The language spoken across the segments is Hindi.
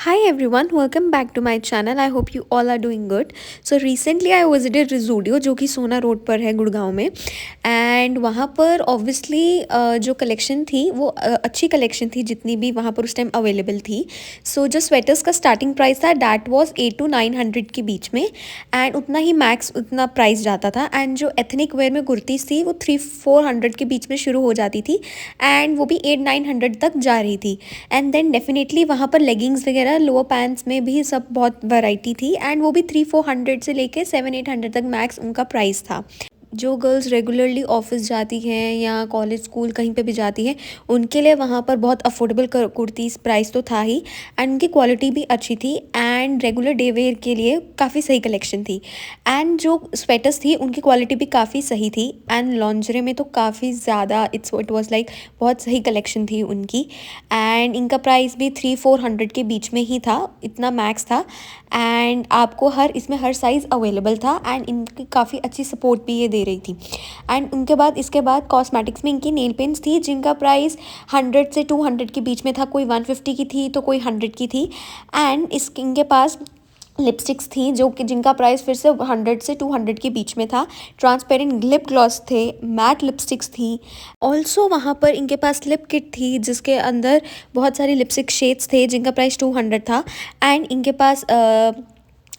Hi everyone, welcome back to my channel. I hope you all are doing good. So recently I visited Zudio जो कि सोना रोड पर है गुड़गांव में एंड वहाँ पर ऑब्वियसली जो कलेक्शन थी वो अच्छी कलेक्शन थी जितनी भी वहाँ पर उस टाइम अवेलेबल थी. सो जो स्वेटर्स का स्टार्टिंग प्राइस था दैट वाज 8 to 900 के बीच में एंड उतना ही मैक्स उतना प्राइस जाता था. एंड जो एथनिक वेयर में कुर्तीज़ थी वो 300-400 के बीच में शुरू हो जाती थी एंड वो भी 800-900 तक जा रही थी. एंड देन डेफिनेटली वहाँ पर लेगिंग्स वगैरह लोअर पैंट्स में भी सब बहुत वैरायटी थी एंड वो भी 300-400 से लेके 700-800 तक मैक्स उनका प्राइस था. जो गर्ल्स रेगुलरली ऑफिस जाती हैं या कॉलेज स्कूल कहीं पे भी जाती हैं उनके लिए वहाँ पर बहुत अफोर्डेबल कुर्तीज़ प्राइस तो था ही एंड उनकी क्वालिटी भी अच्छी थी एंड रेगुलर डे वेयर के लिए काफ़ी सही कलेक्शन थी. एंड जो स्वेटर्स थी उनकी क्वालिटी भी काफ़ी सही थी एंड लॉन्जरे में तो काफ़ी ज़्यादा इट वाज लाइक बहुत सही कलेक्शन थी उनकी. एंड इनका प्राइस भी 300-400 के बीच में ही था, इतना मैक्स था एंड आपको इसमें हर साइज़ अवेलेबल था एंड इनकी काफ़ी अच्छी सपोर्ट भी ये दे रही थी. एंड उनके बाद इसके बाद कॉस्मेटिक्स में इनकी नेल पेंट्स थी जिनका प्राइस 100 से 200 के बीच में था, कोई 150 की थी तो कोई 100 की थी. एंड इनके पास लिपस्टिक्स थी जो कि जिनका प्राइस फिर से 100 से 200 के बीच में था. ट्रांसपेरेंट लिप ग्लॉस थे, मैट लिपस्टिक्स थी. ऑल्सो वहाँ पर इनके पास लिप किट थी जिसके अंदर बहुत सारी लिपस्टिक शेड्स थे जिनका प्राइस 200 था. एंड इनके पास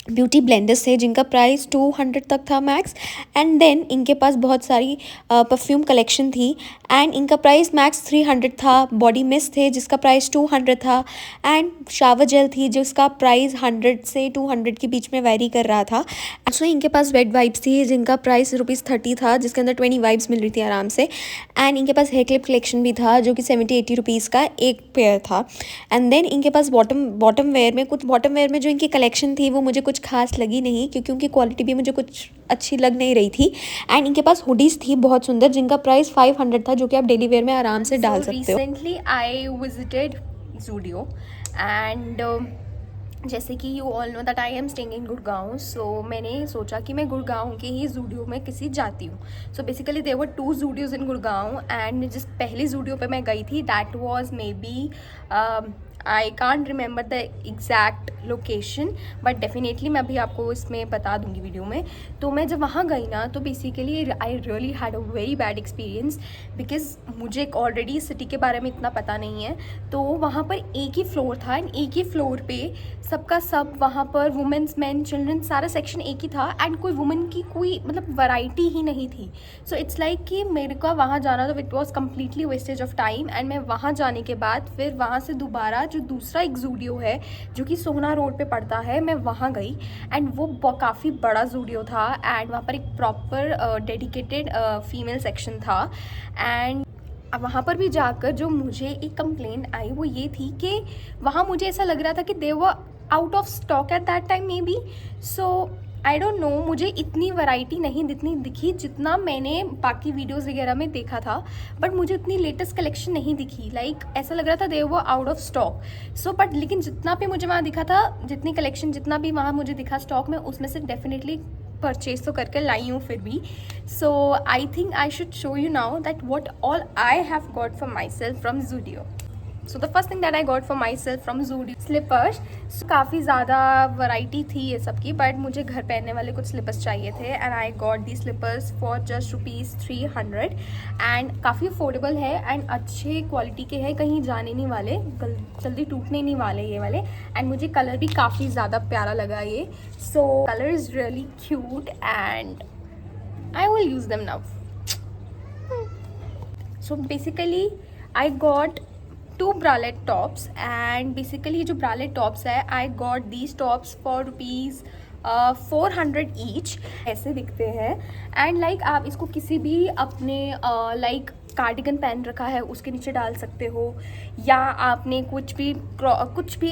ब्यूटी ब्लेंडर्स थे जिनका प्राइस 200 तक था मैक्स. एंड देन इनके पास बहुत सारी परफ्यूम कलेक्शन थी एंड इनका प्राइस मैक्स 300 था. बॉडी मिस्ट थे जिसका प्राइस 200 था एंड शावर जेल थी जिसका प्राइस 100 से 200 के बीच में वेरी कर रहा था. सो इनके पास वेट वाइप्स थी जिनका प्राइस ₹30 था जिसके अंदर 20 वाइप्स मिल रही थी आराम से. एंड इनके पास हेयर क्लिप कलेक्शन भी था जो कि 70-80 रुपीज़ का एक पेयर था. एंड देन इनके पास बॉटम वेयर में जो इनकी कलेक्शन थी वो मुझे कुछ खास लगी नहीं क्योंकि उनकी क्वालिटी भी मुझे कुछ अच्छी लग नहीं रही थी. एंड इनके पास हुडीज़ थी बहुत सुंदर जिनका प्राइस 500 था जो कि आप डेली वेयर में आराम से डाल सकते हो. Recently I visited Zudio and जैसे कि you all know that I am staying in Gurgaon. So मैंने सोचा कि मैं गुड़गांव के ही ज़ूडियो में किसी जाती हूँ. So basically there were 2 Zudios in Gurgaon and जिस पहली ज़ूडियो पे मैं गई थी that was may be I can't remember the exact location but definitely मैं अभी आपको इसमें बता दूंगी वीडियो में. तो मैं जब वहाँ गई ना तो basically I really had a very bad experience because मुझे ऑलरेडी सिटी के बारे में इतना पता नहीं है. तो वहाँ पर एक ही फ्लोर था एंड एक ही फ्लोर पे सबका सब वहाँ पर वुमेंस मैन चिल्ड्रन सारा सेक्शन एक ही था एंड कोई वुमेन की कोई मतलब वैरायटी ही नहीं थी. सो इट्स लाइक कि मेरे को वहाँ जाना तो it was completely wastage of time. And मैं वहाँ जाने के बाद फिर वहाँ से दोबारा जो दूसरा एक ज़ूडियो है जो कि सोना रोड पे पड़ता है मैं वहाँ गई एंड वो काफ़ी बड़ा ज़ूडियो था एंड वहाँ पर एक प्रॉपर डेडिकेटेड फीमेल सेक्शन था. एंड वहाँ पर भी जाकर जो मुझे एक कंप्लेंट आई वो ये थी कि वहाँ मुझे ऐसा लग रहा था कि they were out of stock at that time may be. So I don't know, मुझे इतनी वैरायटी नहीं दिखी जितना मैंने बाकी वीडियोस वगैरह में देखा था. बट मुझे इतनी लेटेस्ट कलेक्शन नहीं दिखी. लाइक ऐसा लग रहा था दे वो out of stock. So but लेकिन जितना भी मुझे वहाँ दिखा था, जितनी कलेक्शन जितना भी वहाँ मुझे दिखा स्टॉक में, उसमें से डेफिनेटली परचेज तो करके लाई हूँ फिर भी. So I think I should show you now that what all I have got for my self from Zudio. So the first thing that I got for my self from Zudio slippers. काफ़ी ज़्यादा वैरायटी थी ये सब की बट मुझे घर पहनने वाले कुछ स्लीपर्स चाहिए थे and I got the slippers for just ₹300 and काफ़ी अफोर्डेबल है एंड अच्छे क्वालिटी के हैं, कहीं जाने नहीं वाले, जल्दी टूटने नहीं वाले ये वाले. एंड मुझे कलर भी काफ़ी ज़्यादा प्यारा लगा ये. So colour is really cute and I will use them now. So basically I got 2 bralette tops and basically ये जो bralette tops है I got these tops for ₹400 each. ऐसे दिखते हैं एंड लाइक आप इसको किसी भी अपने लाइक कार्डिगन पहन रखा है उसके नीचे डाल सकते हो या आपने कुछ भी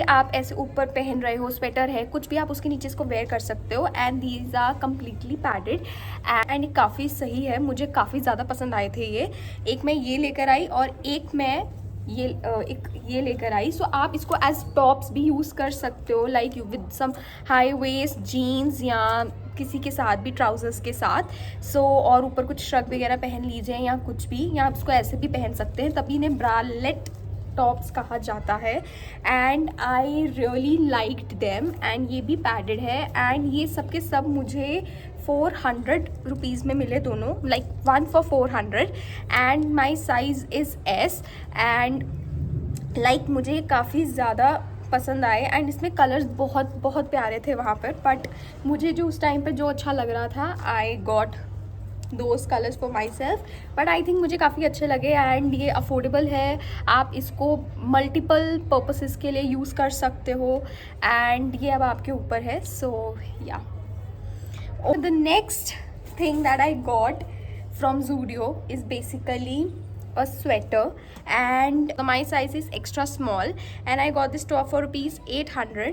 आप ऐसे ऊपर पहन रहे हो, स्वेटर है कुछ भी, आप उसके नीचे इसको वेयर कर सकते हो. And these are completely padded and ये काफ़ी सही है, मुझे काफ़ी ज़्यादा पसंद आए थे ये. एक मैं ये लेकर आई और एक मैं ये लेकर आई. सो आप इसको एज टॉप्स भी यूज़ कर सकते हो like you with some high waist jeans या किसी के साथ भी, ट्राउजर्स के साथ. सो और ऊपर कुछ श्रग वगैरह पहन लीजिए या कुछ भी, या आप इसको ऐसे भी पहन सकते हैं. तभी इन्हें ब्रालेट टॉप्स कहा जाता है and I really liked them and ये भी पैडेड है एंड ये सब के सब मुझे 400 रुपीज़ में मिले दोनों, like 1 for 400 and my size is S and like मुझे काफ़ी ज़्यादा पसंद आए एंड इसमें कलर्स बहुत बहुत प्यारे थे वहाँ पर, बट मुझे जो उस टाइम पे जो अच्छा लग रहा था I got those colours for my self, but I think मुझे काफ़ी अच्छे लगे एंड ये अफोर्डेबल है, आप इसको मल्टीपल पर्पसेस के लिए यूज़ कर सकते हो एंड ये अब आपके ऊपर है. सो या the next thing that I got from Zudio is basically a sweater and my size is extra small and I got this top for rupees 800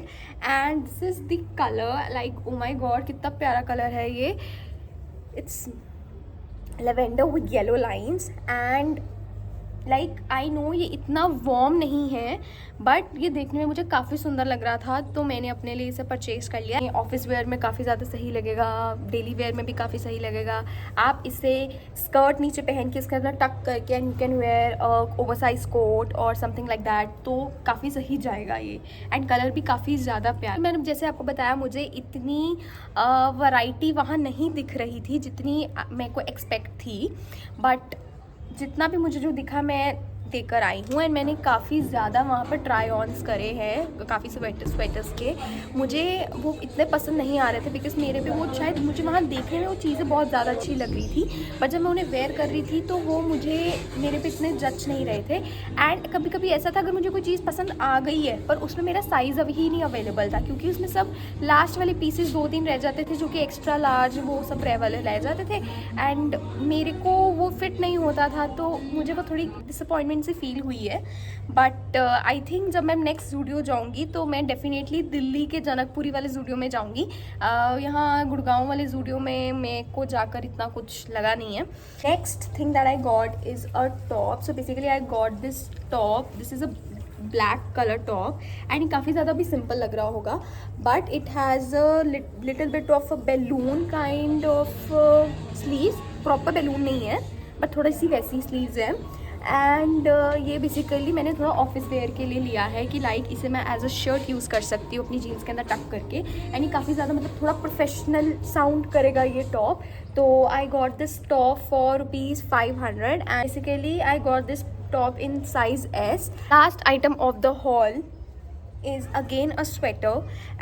and this is the color, like oh my god कितना प्यारा कलर है ये. It's lavender with yellow lines and like I know ये इतना वार्म नहीं है बट ये देखने में मुझे काफ़ी सुंदर लग रहा था, तो मैंने अपने लिए इसे परचेज़ कर लिया. ऑफिस वेयर में काफ़ी ज़्यादा सही लगेगा, डेली वेयर में भी काफ़ी सही लगेगा. आप इसे स्कर्ट नीचे पहन के इसके अंदर टक करके and you can wear oversize coat और समथिंग लाइक दैट, तो काफ़ी सही जाएगा ये एंड कलर भी काफ़ी ज़्यादा प्यारा. मैंने जैसे आपको बताया मुझे इतनी वैरायटी वहाँ नहीं दिख रही थी जितनी मेरे को एक्सपेक्ट थी, बट जितना भी मुझे जो दिखा मैं देकर आई हूँ एंड मैंने काफ़ी ज़्यादा वहाँ पर ट्राई ऑन्स करे हैं काफ़ी स्वेटर्स के. मुझे वो इतने पसंद नहीं आ रहे थे बिकॉज मेरे पे वो शायद मुझे वहाँ देखने में वो चीज़ें बहुत ज़्यादा अच्छी लग रही थी, बट जब मैं उन्हें वेयर कर रही थी तो वो मुझे मेरे पे इतने जच नहीं रहे थे. एंड कभी कभी ऐसा था अगर मुझे कोई चीज़ पसंद आ गई है पर उसमें मेरा साइज़ अभी ही नहीं अवेलेबल था क्योंकि उसमें सब लास्ट वाले पीसेस 2-3 रह जाते थे जो कि एक्स्ट्रा लार्ज वो सब वाले रह जाते थे एंड मेरे को वो फिट नहीं होता था, तो मुझे वो थोड़ी डिसअपॉइंटमेंट से फील हुई है. बट आई थिंक जब मैं नेक्स्ट ज़ूडियो जाऊंगी तो मैं डेफिनेटली दिल्ली के जनकपुरी वाले ज़ूडियो में जाऊंगी. यहाँ गुड़गांव वाले ज़ूडियो में मेरे को जाकर इतना कुछ लगा नहीं है. Next thing that I got is a top. So basically I got this top. This is a black colour top and काफ़ी ज़्यादा भी सिंपल लग रहा होगा but it has a little bit of a balloon kind of sleeves. Proper balloon नहीं है बट थोड़ी सी वैसी स्लीव्स है एंड ये बेसिकली मैंने थोड़ा ऑफिस वेयर के लिए लिया है कि लाइक इसे मैं एज अ शर्ट यूज़ कर सकती हूँ अपनी जीन्स के अंदर टक करके एंड ये काफ़ी ज़्यादा मतलब थोड़ा प्रोफेशनल साउंड करेगा ये टॉप. तो I got this top for rupees 500 and basically I got this top in size S. Last item of the haul is again a sweater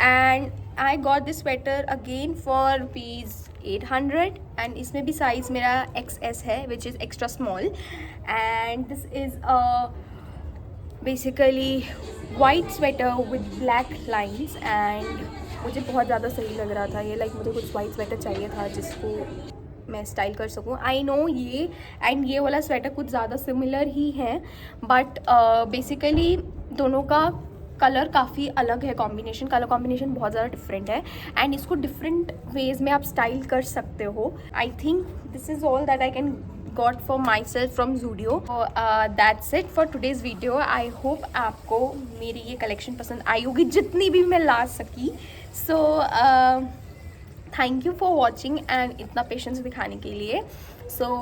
and I got this sweater again for rupees 800 and इसमें भी size मेरा XS है which is extra small and this is a basically white sweater with black lines and मुझे बहुत ज़्यादा सही लग रहा था ये. लाइक मुझे कुछ वाइट स्वेटर चाहिए था जिसको मैं स्टाइल कर सकूँ. आई नो ये एंड ये वाला स्वेटर कुछ ज़्यादा सिमिलर ही है बट बेसिकली दोनों का कलर काफ़ी अलग है. कलर कॉम्बिनेशन बहुत ज़्यादा डिफरेंट है एंड इसको डिफरेंट वेज में आप स्टाइल कर सकते हो. I think this is all that I can got for myself from Zudio. So that's it for today's video. I hope आपको मेरी ये कलेक्शन पसंद आई होगी जितनी भी मैं ला सकी. So thank you for watching and इतना पेशेंस दिखाने के लिए. So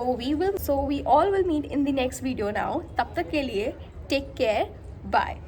we all will meet in the next video now. तब तक के लिए take care. Bye.